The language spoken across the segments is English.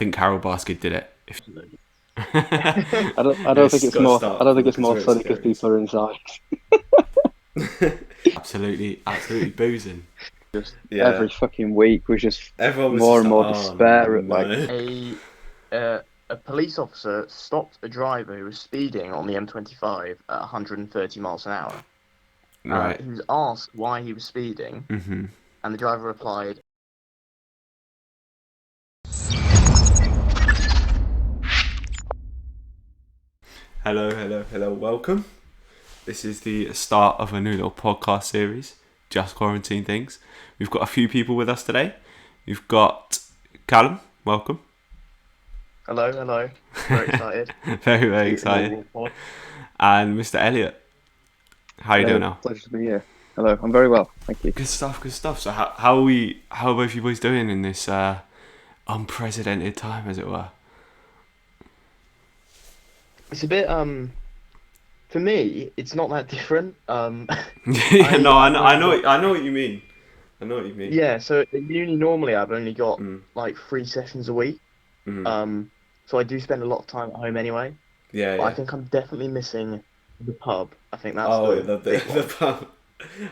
think Carol Baskin did it. I don't think it's more. I don't think it's more funny because people are inside. Absolutely boozing. Just every fucking week was just Everyone was more just and more like, despair oh, at like. no. A police officer stopped a driver who was speeding on the M25 at 130 miles an hour. Right. He was asked why he was speeding, Mm-hmm. and the driver replied, Hello, welcome. This is the start of a new little podcast series, Just Quarantine Things. We've got a few people with us today. We've got Callum, welcome. hello. Very excited. Very excited. And Mr. Elliot. How are you doing now? Pleasure to be here. Hello, I'm very well, thank you. Good stuff. So how are both you boys doing in this unprecedented time, as it were? It's a bit, for me, it's not that different. I know what you mean. Yeah, so at uni normally I've only got like 3 sessions a week. So I do spend a lot of time at home anyway. But I think I'm definitely missing the pub. I think that's the pub.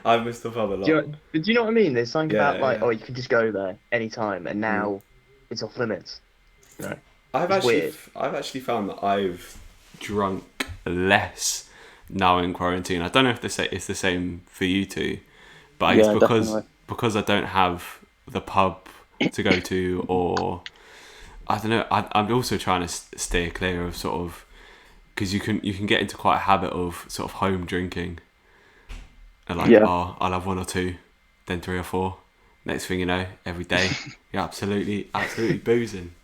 I missed the pub a lot. Do you know what I mean? There's something about like, yeah. oh, you can just go there anytime, and now it's off limits. You know? I've actually found that I've Drunk less now in quarantine. I don't know if it's the same for you two, but I guess because I don't have the pub to go to, or I don't know. I'm also trying to stay clear of sort of, because you can get into quite a habit of sort of home drinking, and like I'll have 1 or 2, then 3 or 4. Next thing you know, every day you're absolutely boozing.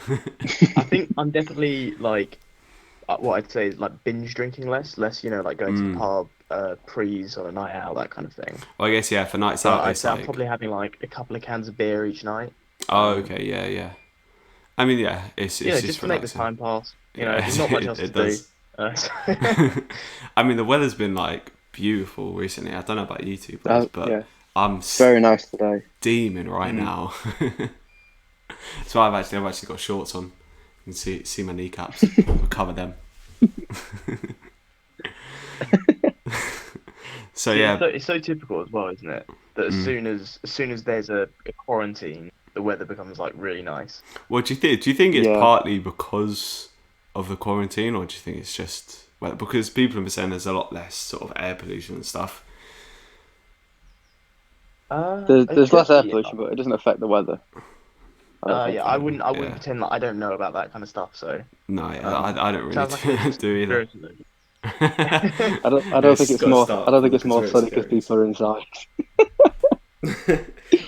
I think I'm definitely like, what I'd say is like binge drinking less, you know, like going to the pub, prees on a night out, that kind of thing. Well, I guess for nights So out, I'd say I'm probably having like a couple of cans of beer each night. Oh, okay, yeah. I mean, it's just to make the time pass. You know, there's not much else to do. I mean, the weather's been like beautiful recently. I don't know about you two, but I'm very nice today. Steaming right now. So I've actually got shorts on. You can see my kneecaps. I'll cover them. So yeah, it's so typical as well, isn't it? That as soon as there's a quarantine, the weather becomes like really nice. What do you think? Do you think it's partly because of the quarantine, or do you think it's just because people have been saying there's a lot less sort of air pollution and stuff? There's less air pollution, but it doesn't affect the weather. I wouldn't pretend like I don't know about that kind of stuff. So no, I don't really do either. I don't think it's more. I don't think it's more funny because people are inside.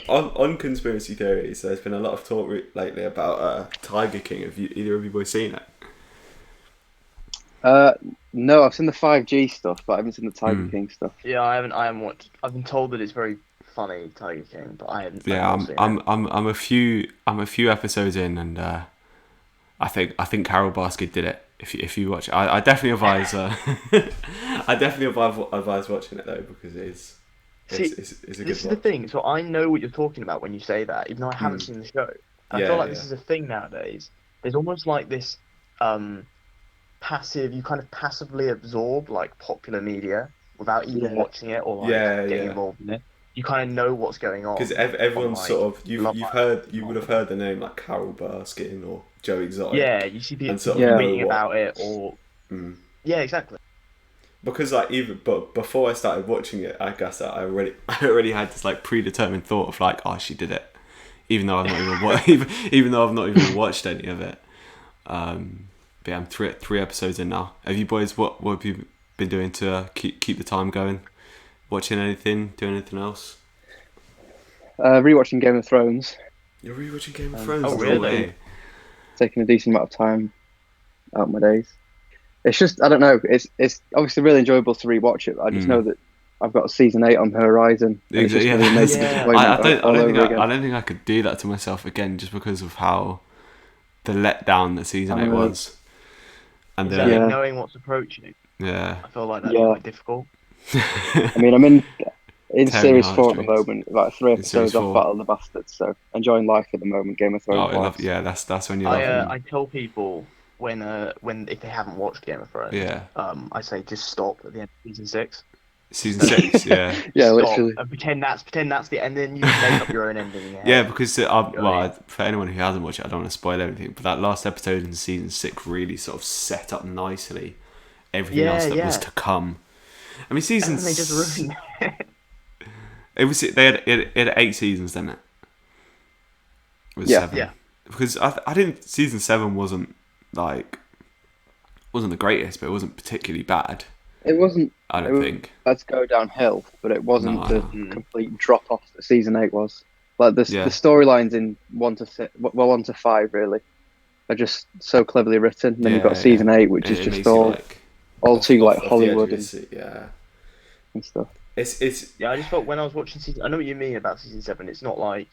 on conspiracy theories, there's been a lot of talk lately about Tiger King. Have either of you boys seen it? No, I've seen the 5G stuff, but I haven't seen the Tiger King stuff. Yeah, I haven't watched. I've been told that it's very funny, Tiger King, but I haven't. Yeah, I'm a few episodes in, and I think Carol Baskin did it. If you watch it, I definitely advise. I definitely advise watching it though, because it's a good this is the thing. So I know what you're talking about when you say that, even though I haven't seen the show. I feel like this is a thing nowadays. There's almost like this passive. You kind of passively absorb like popular media without even watching it or getting involved in it. You kind of know what's going on because everyone's sort of you would have heard the name like Carol Baskin or Joe Exotic. Yeah, you see people tweeting about it or yeah, exactly. Because like but before I started watching it, I guess I already had this like predetermined thought of like, oh, she did it, even though I've not even watched any of it. But yeah, I'm three episodes in now. Have you boys what have you been doing to keep the time going? Watching anything? Doing anything else? Rewatching Game of Thrones. You're rewatching Game of Thrones? Oh, really? Taking a decent amount of time out of my days. It's just, I don't know. It's obviously really enjoyable to rewatch it. I just know that I've got season 8 on the horizon. Exactly. I don't think I could do that to myself again, just because of how the letdown that season 8 was. And knowing what's approaching. Yeah. I feel like that's quite difficult. I mean, I'm in series 4 at the moment, like 3 episodes off Battle of the Bastards. So enjoying life at the moment. Game of Thrones. That's when you love it. I tell people when if they haven't watched Game of Thrones, I say just stop at the end of season 6. Season 6, yeah. Yeah, literally. And pretend that's the end, then you make up your own ending. Yeah, because for anyone who hasn't watched it, I don't want to spoil everything, but that last episode in season 6 really sort of set up nicely everything else that was to come. I mean, season. And they just ruined it. They had 8 seasons, didn't it? With 7. Yeah. Because I didn't. Season 7 wasn't the greatest, but it wasn't particularly bad. It wasn't. I don't think. Let's go downhill, but it wasn't the complete drop off that season 8 was. Like the storylines in 1 to 6, 1 to 5 really, are just so cleverly written. And then you've got season 8, which is just all too like Hollywood and stuff. It's I just felt when I was watching season. I know what you mean about season 7. It's not like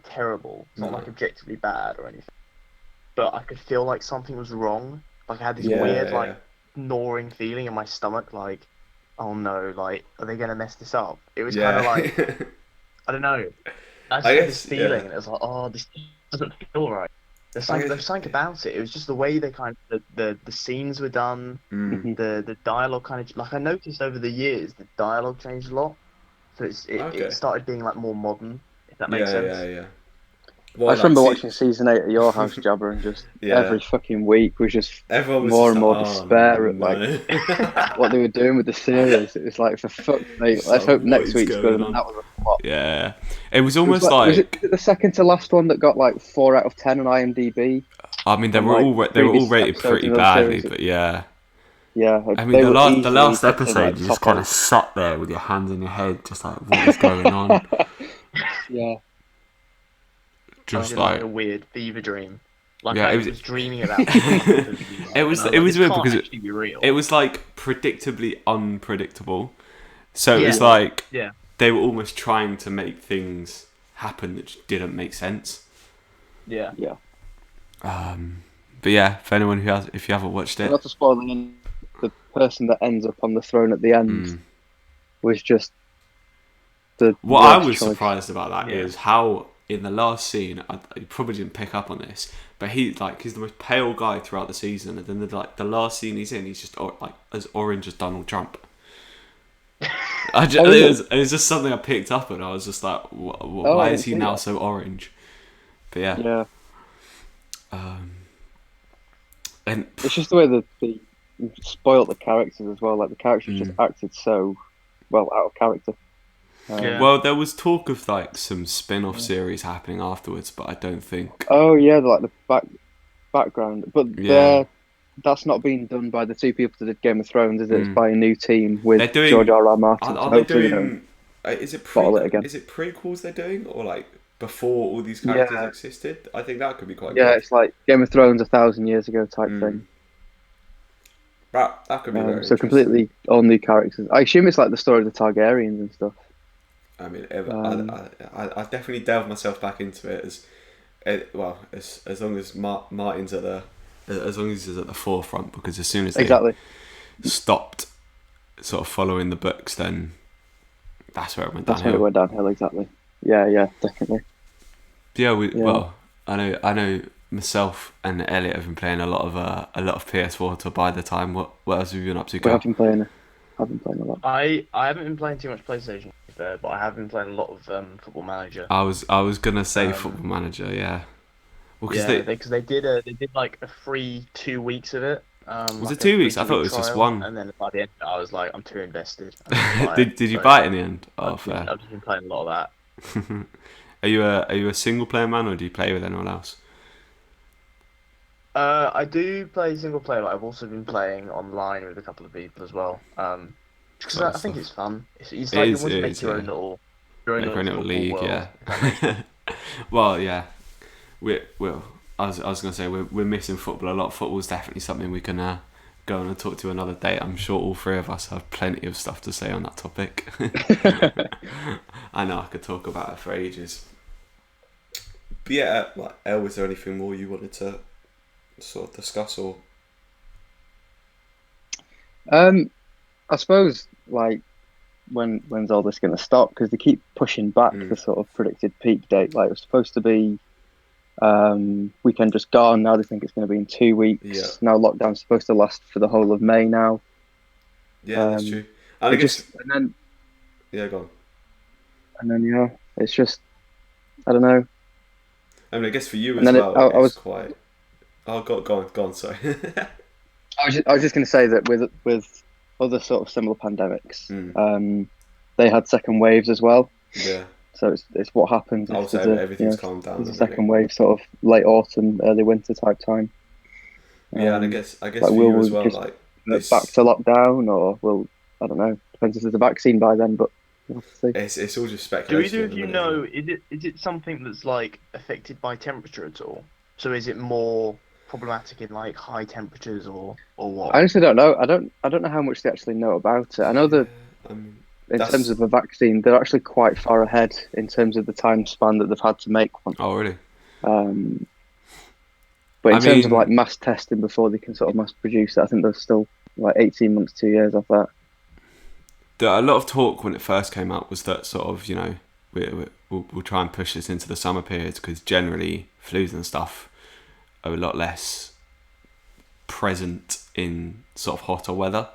terrible. It's not like objectively bad or anything. But I could feel like something was wrong. Like I had this weird gnawing feeling in my stomach, like, oh no, like, are they gonna mess this up? It was kind of like, I don't know. I just had this feeling, and it was like, oh, this doesn't feel right. There's something about it. It was just the way they kind of the scenes were done, the dialogue kind of like I noticed over the years the dialogue changed a lot, so it started being like more modern. If that makes sense. Yeah. Well, I just remember watching season 8 at your house, Jabba, and just every fucking week was just more and more despair at like what they were doing with the series. It was like, for fuck's sake, let's hope next week's good. And that was a flop. Yeah, it was almost like was it the second to last one that got like 4 out of 10 on IMDb? I mean, they were all rated pretty badly, but yeah. Yeah, I mean, the last episode, you just kind of sat there with your hands in your head, just like, what is going on? Yeah. Just like a weird fever dream. Like I was dreaming about it was weird because it was like predictably unpredictable. So it was like they were almost trying to make things happen that just didn't make sense. Yeah. But yeah, for anyone if you haven't watched it, not to spoil the person that ends up on the throne at the end was just the. What I was surprised about that is how. In the last scene, you probably didn't pick up on this, but he's the most pale guy throughout the season, and then the last scene he's in, he's just like as orange as Donald Trump. It was just something I picked up, and I was just like, why is he now so orange? But yeah. And it's just the way that they spoiled the characters as well. Like the characters just acted so well out of character. Well, there was talk of like some spin-off series happening afterwards, but I don't think. Oh yeah, like the background, but that's not being done by the 2 people that did Game of Thrones, is it? It's by a new team with George R.R. Martin. Are they doing? Is it prequels they're doing, or like before all these characters existed? I think that could be quite. Yeah, good. It's like Game of Thrones 1,000 years ago type thing. That could be very so completely all new characters. I assume it's like the story of the Targaryens and stuff. I mean, I definitely delved myself back into it as long as Martin's as long as he's at the forefront, because as soon as they stopped sort of following the books, then that's where it went downhill. That's where it went downhill, exactly. Yeah, definitely. Well, I know myself and Elliot have been playing a lot of PS4 to buy the time. What else have you been up to? I've been playing a lot. I haven't been playing too much PlayStation, but I have been playing a lot of Football Manager. I was gonna say Football Manager, yeah. Well, because they did like a free 2 weeks of it. Was it 2 weeks? I thought it was just one. And then by the end, I was like, I'm too invested. Did you buy it in the end? Oh, fair. I've just been playing a lot of that. Are you a single player man, or do you play with anyone else? I do play single player, but I've also been playing online with a couple of people as well. Because I think it's fun. It's like you want to make your own little league, world, yeah. Well, yeah. I was gonna say we're missing football a lot. Football's definitely something we can go on and talk to another day. I'm sure all 3 of us have plenty of stuff to say on that topic. I know I could talk about it for ages. But yeah, Elle, was there anything more you wanted to sort of discuss, or? I suppose like when's all this going to stop? Because they keep pushing back the sort of predicted peak date. Like it was supposed to be weekend just gone. Now they think it's going to be in 2 weeks. Yeah. Now lockdown's supposed to last for the whole of May now. Yeah, that's true. And I guess, and then go on. And then it's just I don't know. I mean, I guess for you as well, it's quite. Oh, go on. Sorry. I was just going to say that with other sort of similar pandemics, they had second waves as well. Yeah. So it's what happens. Also, everything's calmed down. There's a second wave, sort of late autumn, early winter type time. Yeah, and I guess like, for you as well, like back to lockdown, or I don't know. Depends if there's a vaccine by then, but we'll see. It's all just speculation. Do either of you know? Is it something that's like affected by temperature at all? So is it more problematic in like high temperatures or what? I honestly don't know. I don't know how much they actually know about it. I know that in terms of a vaccine, they're actually quite far ahead in terms of the time span that they've had to make one. Oh, really? But in terms of like mass testing before they can sort of mass produce it, I think there's still like 18 months, 2 years off that. A lot of talk when it first came out was that sort of, we'll try and push this into the summer periods because generally flus and stuff are a lot less present in sort of hotter weather.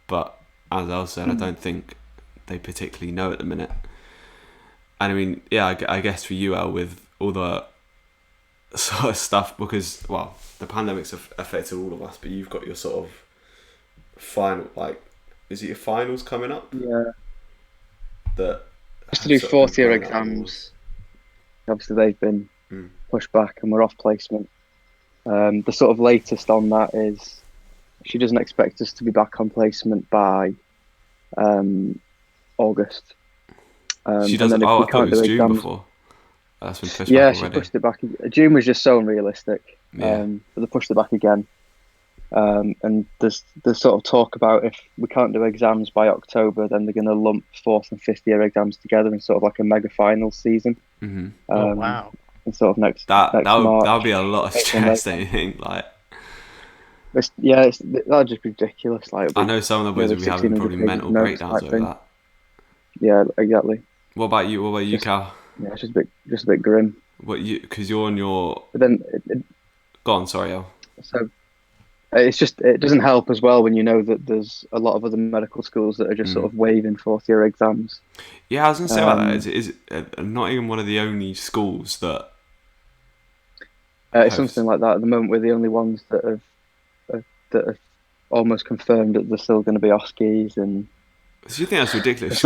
But as I said, I don't think they particularly know at the minute. And I mean, I guess for you, Al, with all the sort of stuff, because, well, the pandemic's affected all of us, but you've got your sort of final, like, is it your finals coming up? Yeah. That just to do fourth year exams. Obviously, they've been pushed back and we're off placement. The sort of latest on that is she doesn't expect us to be back on placement by August. She doesn't. I thought it was June before. That's been pushed back already. She pushed it back. June was just so unrealistic. But they pushed it back again. And there's sort of talk about if we can't do exams by October, then they're going to lump fourth and fifth year exams together in sort of like a mega final season. Mm-hmm. Oh wow! And sort of next March, that would be a lot of stress. Don't you think? Like, that'd just be ridiculous. Like, I know some of the boys will be having probably mental breakdowns over that. Yeah, exactly. What about you, Cal? Yeah, it's just a bit grim. Because you're on your. But then, go on. Sorry, Al. So. It doesn't help as well when you know that there's a lot of other medical schools that are just sort of waiving fourth year exams. Yeah, I was going to say about that. Is not even one of the only schools that. It's something like that at the moment. We're the only ones that have almost confirmed that there's still going to be OSCEs and. So you think that's ridiculous?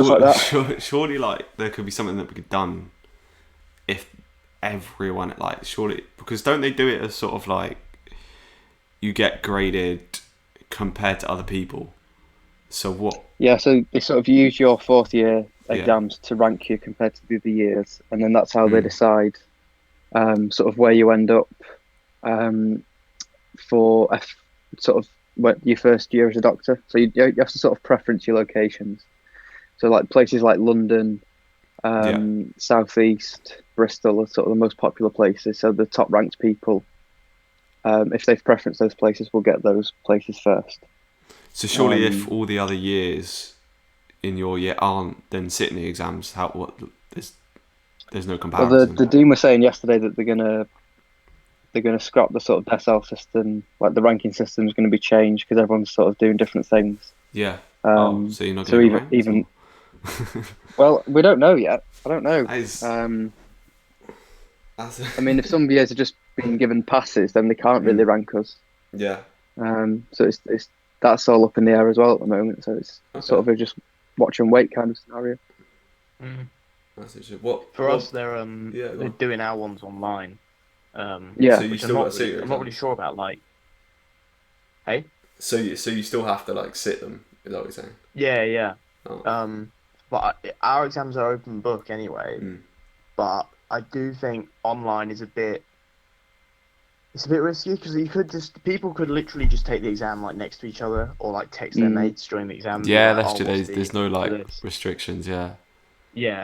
Surely, like there could be something that could be done if everyone surely, because don't they do it as sort of like. You get graded compared to other people. So what? Yeah, so they sort of use your fourth year exams to rank you compared to the other years, and then that's how they decide sort of where you end up for sort of your first year as a doctor. So you have to sort of preference your locations. So like places like London, South East, Bristol are sort of the most popular places. So the top ranked people. If they've preferenced those places, we'll get those places first. So surely, if all the other years in your year aren't then sitting the exams, there's no comparison. Well, the dean was saying yesterday that they're gonna scrap the sort of decile system, like the ranking system is going to be changed because everyone's sort of doing different things. Yeah. So you're not going to even. Well, we don't know yet. I don't know. I mean, if some years are just being given passes, then they can't really rank us. Yeah. So it's that's all up in the air as well at the moment. So it's sort of a just watch and wait kind of scenario. That's interesting. For us, they're doing our ones online. So you still got to sit. I'm not really sure about like. Hey. So you still have to like sit them. Is that what you're saying? Yeah. Oh. But our exams are open book anyway. But I do think online is a bit risky because people could literally just take the exam like next to each other or like text their mates during the exam. Yeah, that's true. There's no like restrictions. Yeah,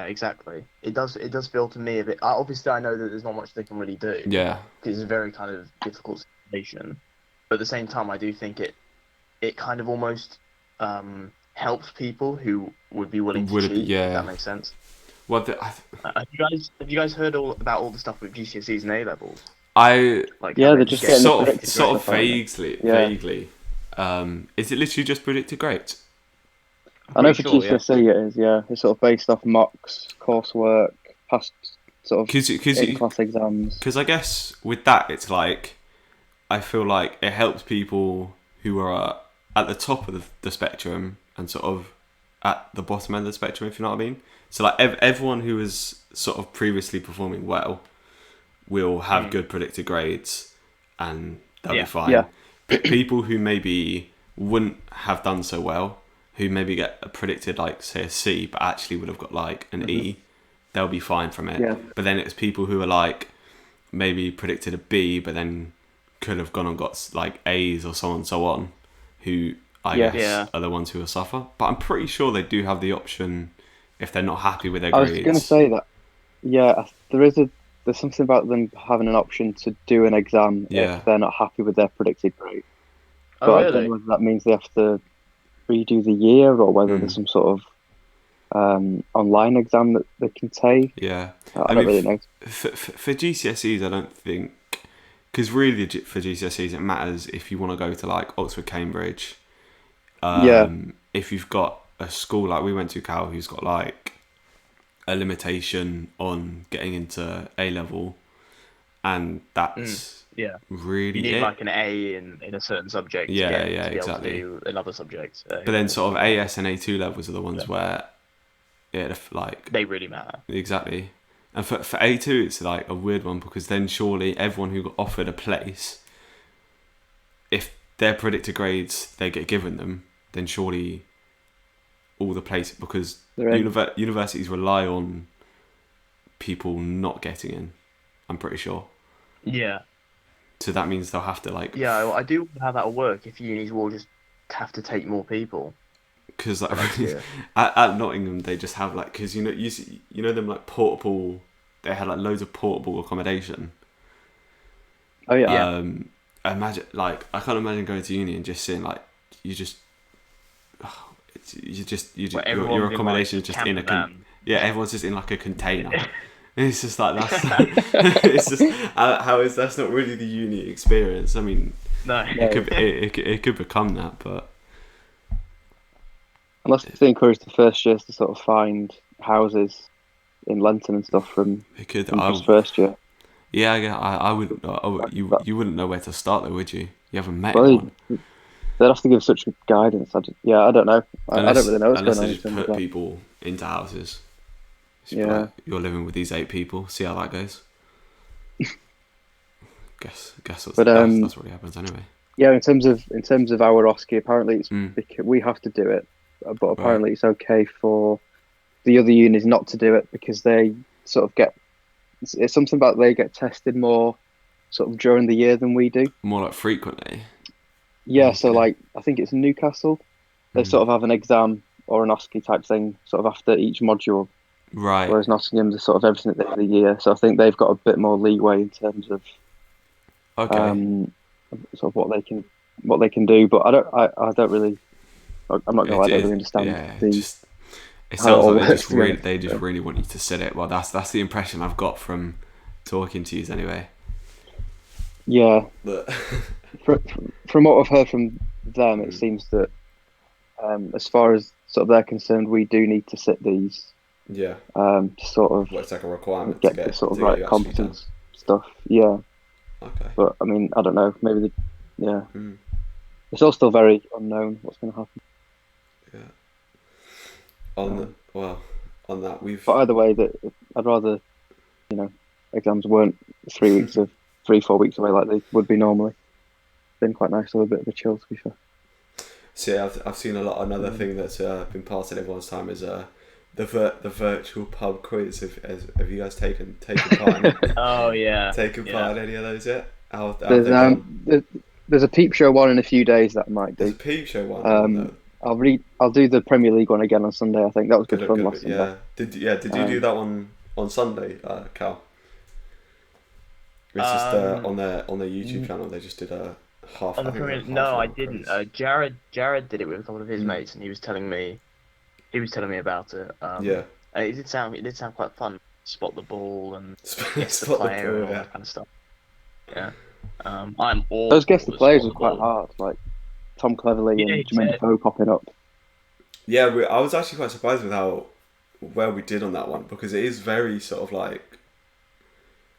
exactly. It does feel to me a bit. Obviously, I know that there's not much they can really do. Yeah, because it's a very kind of difficult situation. But at the same time, I do think it kind of almost helps people who would be willing to cheat. Yeah, if that makes sense. Well, have you guys heard about all the stuff with GCSEs and A levels? They're just sort of vaguely. Is it literally just predicted grades? I know for GCSE it is. Yeah, it's sort of based off mocks, coursework, past sort of in-class exams. Because I guess with that, it's like I feel like it helps people who are at the top of the spectrum and sort of at the bottom end of the spectrum, if you know what I mean. So like everyone who is sort of previously performing well will have good predicted grades and they'll be fine. Yeah. People who maybe wouldn't have done so well, who maybe get predicted like say a C but actually would have got like an E, they'll be fine from it. Yeah. But then it's people who are like maybe predicted a B but then could have gone and got like A's or so on and so on, who I guess are the ones who will suffer. But I'm pretty sure they do have the option if they're not happy with their grades. I was going to say that. Yeah, there's something about them having an option to do an exam if they're not happy with their predicted grade. But I don't know whether that means they have to redo the year or whether there's some sort of online exam that they can take. Yeah. I don't really know. For GCSEs, I don't think... Because really for GCSEs, it matters if you want to go to like Oxford, Cambridge. If you've got a school like we went to, Cal, who's got like a limitation on getting into A level, and that's really you need like an A in a certain subject to be able to do another subject. But then sort of AS and A2 levels are the ones where like they really matter. Exactly. And for A2 it's like a weird one because then surely everyone who got offered a place, if their predicted grades they get given them, then surely all the places, because universities rely on people not getting in, I'm pretty sure. Yeah. So that means they'll have to like... Yeah, well, I do wonder how that'll work if unis will just have to take more people. Because like, at Nottingham they just have like... Because you know them like portable... They had like loads of portable accommodation. Oh yeah. Imagine like... I can't imagine going to uni and just seeing like... Your accommodation is just in a everyone's just in like a container. It's just like that's it's just that's not really the uni experience. I mean, no, it could become that, but unless they encourage the first years to sort of find houses in Lenton and stuff from first year. Yeah, I wouldn't. You wouldn't know where to start though, would you? You haven't met anyone. They'd have to give such guidance. I don't know. I don't really know what's going on. Unless they just put people into houses. Like, you're living with these 8 people. See how that goes. guess that's what happens anyway. Yeah, in terms of our OSCE, apparently it's because we have to do it, but apparently it's okay for the other unis not to do it because they sort of get... It's something about they get tested more sort of during the year than we do. More like frequently. Yeah, okay. So like I think it's Newcastle. They sort of have an exam or an OSCE type thing sort of after each module. Right. Whereas Nottingham's is sort of everything at the end of the year. So I think they've got a bit more leeway in terms of sort of what they can do. But I don't really... I'm not going to lie, I don't really understand it sounds like they just really want you to sit it. Well, that's the impression I've got from talking to you anyway. Yeah. From what I've heard from them, it seems that as far as sort of they're concerned, we do need to sit these. Yeah. To sort of... Well, it's like a requirement get the sort of like competence stuff. Yeah. Okay. But I mean, I don't know. Maybe it's all still very unknown what's going to happen. Yeah. On that we've... But either way, that I'd rather, exams weren't 3-4 weeks away like they would be normally. It's been quite nice to have a bit of a chill, to be fair. So yeah, I've seen a lot. Another thing that's been passed at everyone's time is the virtual pub quiz. Have you guys taken part in it? Oh yeah. Taken part in any of those yet? There's a peep show one in a few days that I might do. There's a peep show one. I'll do the Premier League one again on Sunday. I think that was good fun last Sunday. Did you do that one on Sunday, Cal? It's just on their YouTube channel. They just did a half. No, I didn't. Jared did it with a couple of his mates, and he was telling me about it. Yeah. It did sound quite fun. Spot the ball and guess the player and all that kind of stuff. Yeah. I'm all. Those guess the players were quite hard, like Tom Cleverley and Jermaine Defoe popping up. Yeah, I was actually quite surprised with how well we did on that one, because it is very sort of like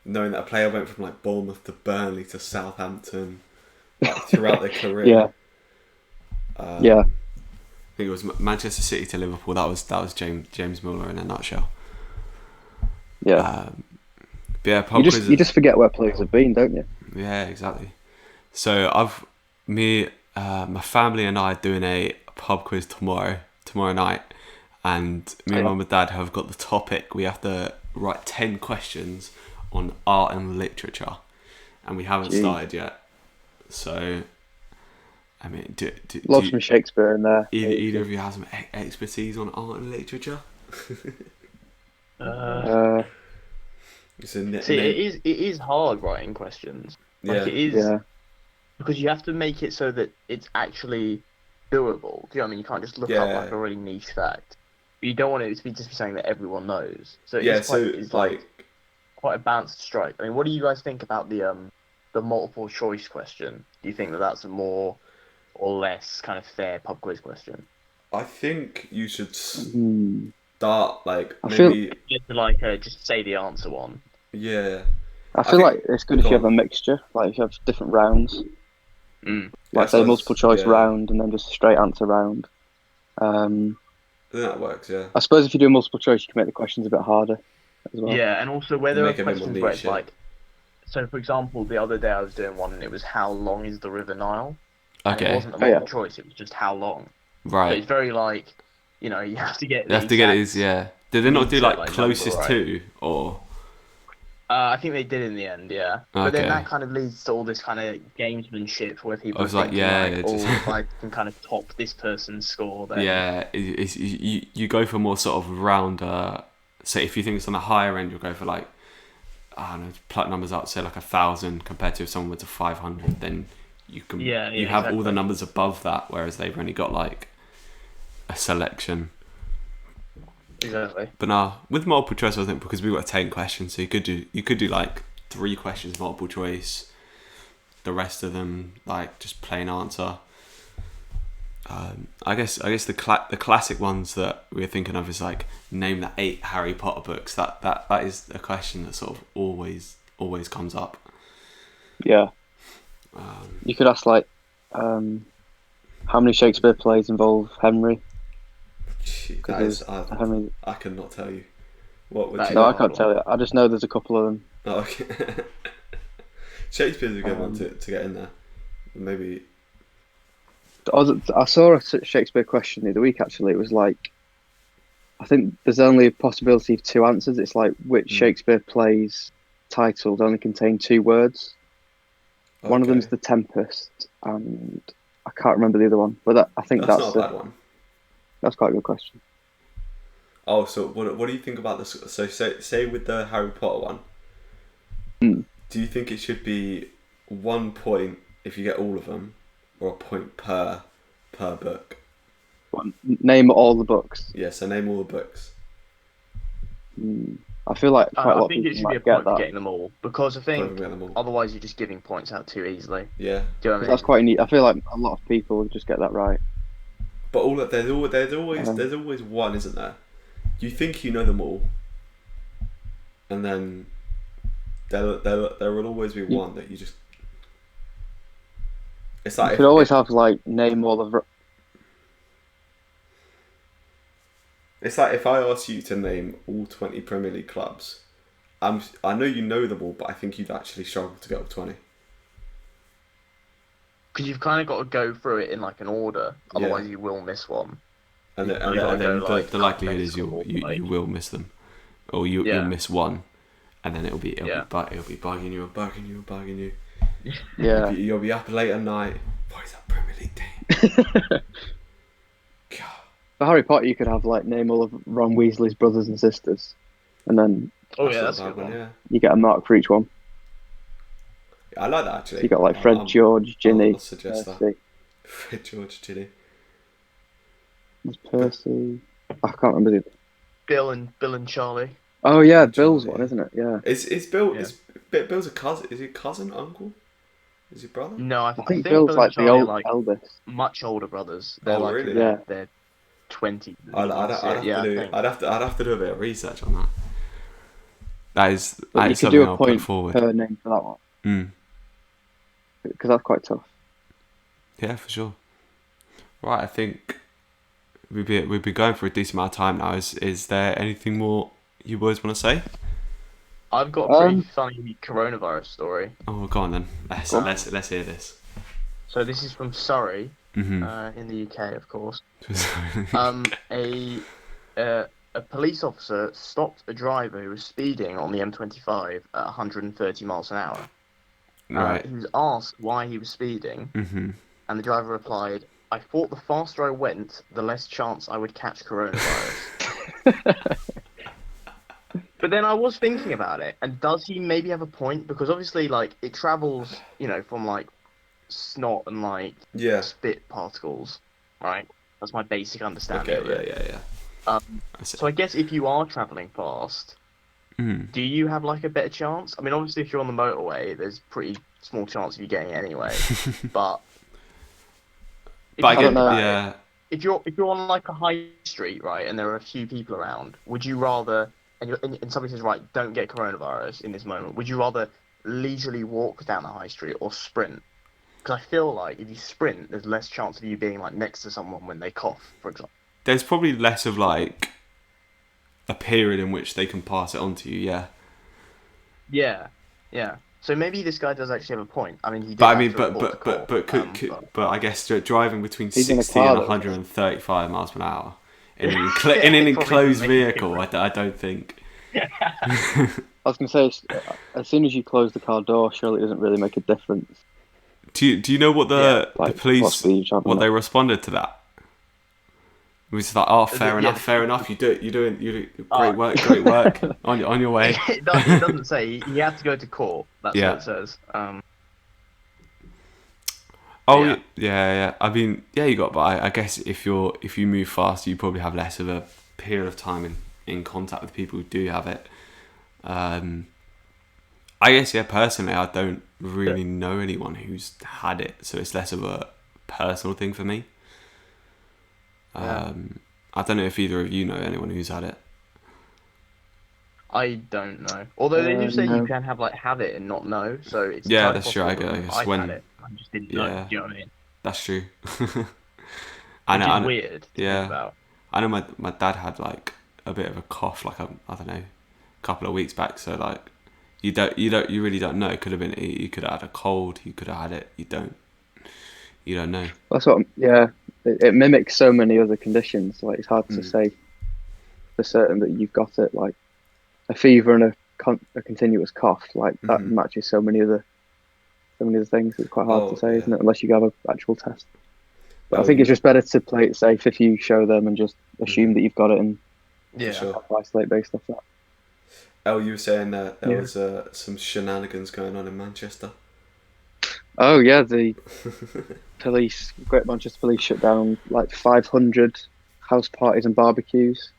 knowing that a player went from like Bournemouth to Burnley to Southampton throughout their career. Yeah. I think it was Manchester City to Liverpool. That was James Muller in a nutshell. Yeah. Yeah. You just forget where players have been, don't you? Yeah, exactly. So my family and I are doing a pub quiz tomorrow night, and me and Mum and Dad have got the topic. We have to write 10 questions on art and literature, and we haven't started yet. So, I mean, lots from Shakespeare in there. Either of you have some expertise on art and literature? It is hard writing questions. Like it is, because you have to make it so that it's actually doable. Do you know what I mean? You can't just look up like a really niche fact. But you don't want it to be just something that everyone knows. So it's like quite a balanced strike. I mean, what do you guys think about the multiple choice question? Do you think that that's a more or less kind of fair pub quiz question? I think you should start like just say the answer one. Yeah. I feel like it's good if you have a mixture, like if you have different rounds. Like say multiple choice round and then just a straight answer round. I think that works, yeah. I suppose if you do multiple choice, you can make the questions a bit harder as well. Yeah, and also where there are questions where it's like, so for example, the other day I was doing one and it was how long is the River Nile? Okay. And it wasn't a multiple choice, it was just how long. Right. So it's very like, you have to get. Did they not do like closest to or? I think they did in the end, yeah. But then that kind of leads to all this kind of gamesmanship where people are thinking, if I can kind of top this person's score, then... Yeah, you go for more sort of round... so if you think it's on the higher end, you'll go for like, I don't know, pluck numbers out, say like 1,000 compared to if someone went to 500, then you can have all the numbers above that, whereas they've only got like a selection. Exactly. But now with multiple choice, I think because we've got 10 questions, so you could do like 3 questions multiple choice, the rest of them like just plain answer. I guess the classic ones that we're thinking of is like name the 8 Harry Potter books. That is a question that sort of always comes up. Yeah. You could ask like how many Shakespeare plays involve Henry? I cannot tell you. I can't tell you. I just know there's a couple of them. Oh, okay. Shakespeare's a good one to get in there. Maybe. I saw a Shakespeare question the other week. Actually, it was like, I think there's only a possibility of 2 answers. It's like which Shakespeare plays titled only contain 2 words. Okay. One of them's The Tempest, and I can't remember the other one. But I think that's not a bad one. That's quite a good question. Oh, so what do you think about this? So say with the Harry Potter one, do you think it should be 1 point if you get all of them, or a point per book? Name all the books. Yeah, so name all the books. I feel like quite a lot I think of it should be a point for getting them all, because I think otherwise you're just giving points out too easily. Yeah, do you know what I mean? That's quite neat. I feel like a lot of people just get that right. But there's always one, isn't there? You think you know them all, and then there will always be one that you just. It's like you could always have like name all of. It's like if I ask you to name all 20 Premier League clubs, I know you know them all, but I think you'd actually struggle to get up 20. Because you've kind of got to go through it in like an order, otherwise you will miss one. And then the likelihood is you will miss them, or you'll miss one, and then it'll be bugging you. Yeah, you'll be up late at night. What is that Premier League team? God. For Harry Potter, you could have like name all of Ron Weasley's brothers and sisters, and then that's a good one. You get a mark for each one. I like that actually. So you got like Fred, George, Ginny. I'll suggest that. Fred, George, Ginny. There's Percy. I can't remember the. Bill and Charlie. Oh yeah, Bill's one, isn't it? Yeah. Is Bill? Yeah. Is Bill's a cousin? Is he cousin, uncle? Is he brother? No, I think Bill's Bill like and the like eldest. Much older brothers. They're really? Yeah. They're 20. I'd have to do a bit of research on that. That is something I'll put forward. Per name for that one. Because that's quite tough. Yeah, for sure. Right, I think we've been going for a decent amount of time now. Is there anything more you boys want to say? I've got a pretty funny coronavirus story. Oh, go on then. Let's hear this. So this is from Surrey, in the UK, of course. A police officer stopped a driver who was speeding on the M25 at 130 miles an hour. Right. He was asked why he was speeding, and the driver replied, "I thought the faster I went, the less chance I would catch coronavirus." But then I was thinking about it, and does he maybe have a point? Because obviously, like, it travels, from like snot and like spit particles, right? That's my basic understanding of it. Yeah. So I guess if you are traveling fast, do you have like a better chance? I mean, obviously, if you're on the motorway, there's pretty small chance of you getting it anyway. But I don't know. Yeah. If you're on like a high street, right, and there are a few people around, would you rather? And somebody says, right, don't get coronavirus in this moment. Would you rather leisurely walk down the high street or sprint? Because I feel like if you sprint, there's less chance of you being like next to someone when they cough, for example. There's probably less of like a period in which they can pass it on to you. Yeah. Yeah. So maybe this guy does actually have a point. I mean, he did. But I guess driving between 60 and 135 miles per hour in an enclosed vehicle, I don't think. I was going to say, as soon as you close the car door, surely it doesn't really make a difference. Do you know what the police what they responded to that? It was like, oh, fair enough. You're doing great work on your way. It doesn't say he had to go to court. That's what it says. Yeah. I mean, you got. But I guess if you move fast, you probably have less of a period of time in contact with people who do have it. I guess personally, I don't really know anyone who's had it, so it's less of a personal thing for me. I don't know if either of you know anyone who's had it. I don't know. Although they do say you can have it and not know, so it's that's true. I guess had it, I just didn't know. Do you know what I mean? That's true. Which is weird. Yeah. I know my dad had like a bit of a cough, like I don't know, a couple of weeks back. So like, you really don't know. It could have been. You could have had a cold. You could have had it. You don't know. That's what. Yeah. It mimics so many other conditions. Like, it's hard to say for certain that you've got it. Like a fever and a continuous cough, like that matches so many other things. It's quite hard to say, isn't it? Unless you have an actual test. But I think it's just better to play it safe if you show them and just assume that you've got it and isolate based off that. You were saying that there was some shenanigans going on in Manchester. Oh yeah, the Great Manchester Police shut down like 500 house parties and barbecues.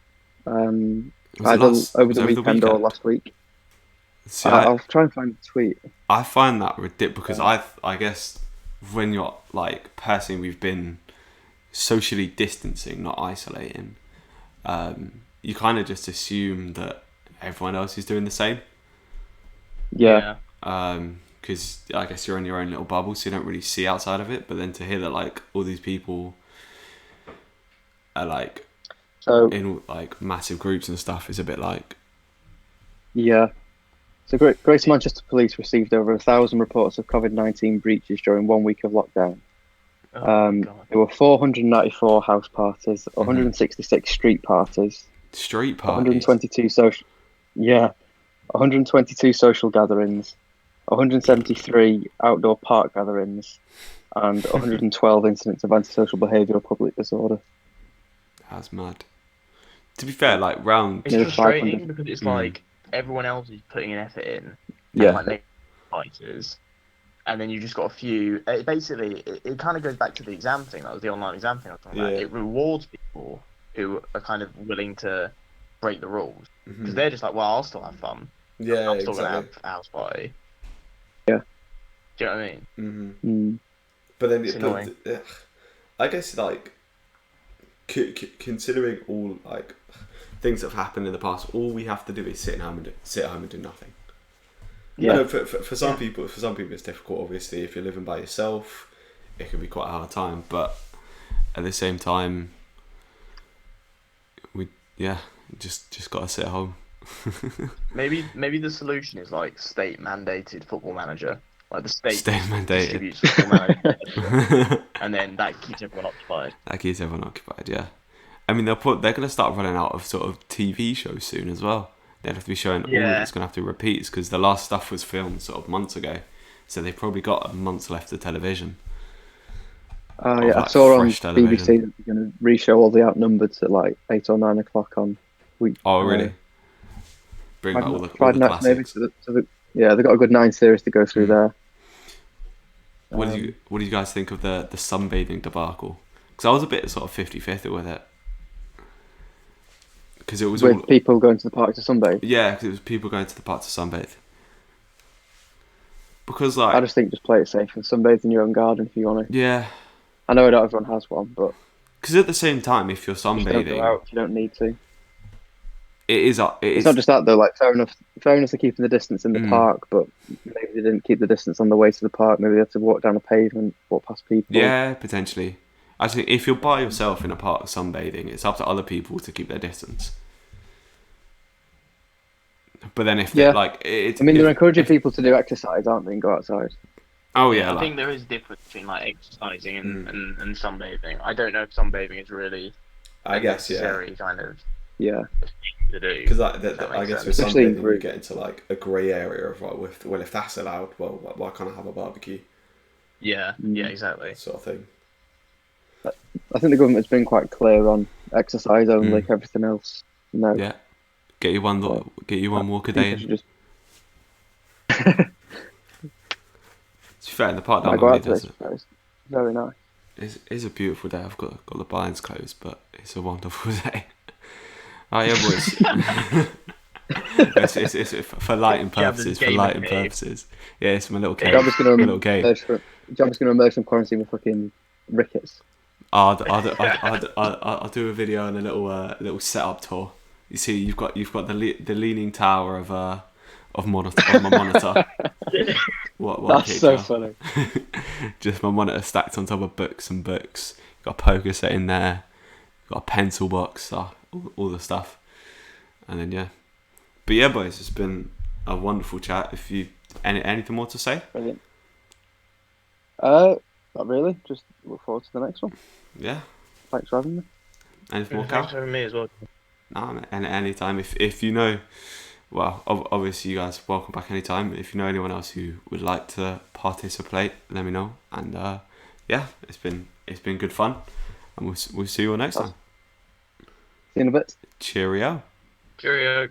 Either over the weekend or last week. See, I'll try and find the tweet. I find that ridiculous because I guess when you're like personally, we've been socially distancing, not isolating. You kind of just assume that everyone else is doing the same. Yeah. Because I guess you're in your own little bubble, so you don't really see outside of it. But then to hear that like all these people are like in like massive groups and stuff is a bit like. Yeah. So Greater Manchester Police received over 1,000 reports of COVID-19 breaches during 1 week of lockdown. There were 494 house parties, 166 street parties. 122 122 social gatherings, 173 outdoor park gatherings, and 112 incidents of antisocial behaviour or public disorder. That's mad. To be fair, like round... It's frustrating because it's like everyone else is putting an effort in. Yeah. And, like, fighters. and then you just got a few. It kind of goes back to the exam thing. That was the online exam thing I was talking about. It rewards people who are kind of willing to break the rules because they're just like, well, I'll still have fun. Yeah, I'm still gonna have a house party. Yeah. Do you know what I mean? Mm. But then, I guess like considering all like things that have happened in the past, all we have to do is sit at home and do nothing. Yeah. No, for some people, it's difficult. Obviously, if you're living by yourself, it can be quite a hard time. But at the same time, we just gotta sit at home. maybe the solution is like state mandated Football Manager. Like the state mandated distributes Football Manager, and then that keeps everyone occupied. Yeah. I mean, they're going to start running out of sort of TV shows soon as well. They'll have to be showing all of it's going to have to repeats because the last stuff was filmed sort of months ago, so they've probably got a month left of television. Yeah, I saw on BBC that they're going to re-show all the Outnumbered at like 8 or 9 o'clock on week. Oh, really? Bring back all the classics. Maybe yeah, they've got a good 9 series to go through there. What do you guys think of the sunbathing debacle? Because I was a bit sort of 50-50 with it. Because it was with people going to the park to sunbathe. Yeah, because it was people going to the park to sunbathe. Because like, I just think just play it safe and sunbathe in your own garden if you want to. Yeah. I know not everyone has one, but because at the same time, if you're sunbathing, don't go out if you don't need to. It's not just that though. Like fair enough they're keeping the distance in the park, but maybe they didn't keep the distance on the way to the park. Maybe they had to walk down a pavement, walk past people. Yeah, potentially. I think if you're by yourself in a park sunbathing, it's up to other people to keep their distance. But then if they're encouraging people to do exercise, aren't they, and go outside? Oh yeah, I think there is a difference between like exercising and sunbathing. I don't know if sunbathing is really necessary kind of thing to do. Because I guess with sunbathing you get into like a grey area of like, if that's allowed, well, why can't I have a barbecue? Yeah, exactly. Sort of thing. I think the government's been quite clear on exercise only. Everything else, no. Yeah, get you one walk a day. Just... It's fair in the park down the does it? Very nice. It's a beautiful day. I've got the blinds closed, but it's a wonderful day. Oh yeah, boys. it's for lighting purposes. Yeah, it's my little cave. John's gonna emerge from quarantine with fucking rickets. I'll do a video and a little setup tour. You see, you've got the leaning tower of my monitor. What That's so funny. Just my monitor stacked on top of books and books. You've got a poker set in there. You've got a pencil box, all the stuff. And then but yeah, boys, it's been a wonderful chat. If you anything more to say? Brilliant. Not really. Just look forward to the next one. Yeah. Thanks for having me. Anything more, Cal? Thanks for having me as well. No, anytime. If you know, well, obviously you guys welcome back anytime. If you know anyone else who would like to participate, let me know. And it's been good fun, and we'll see you all next time. See you in a bit. Cheerio. Cheerio.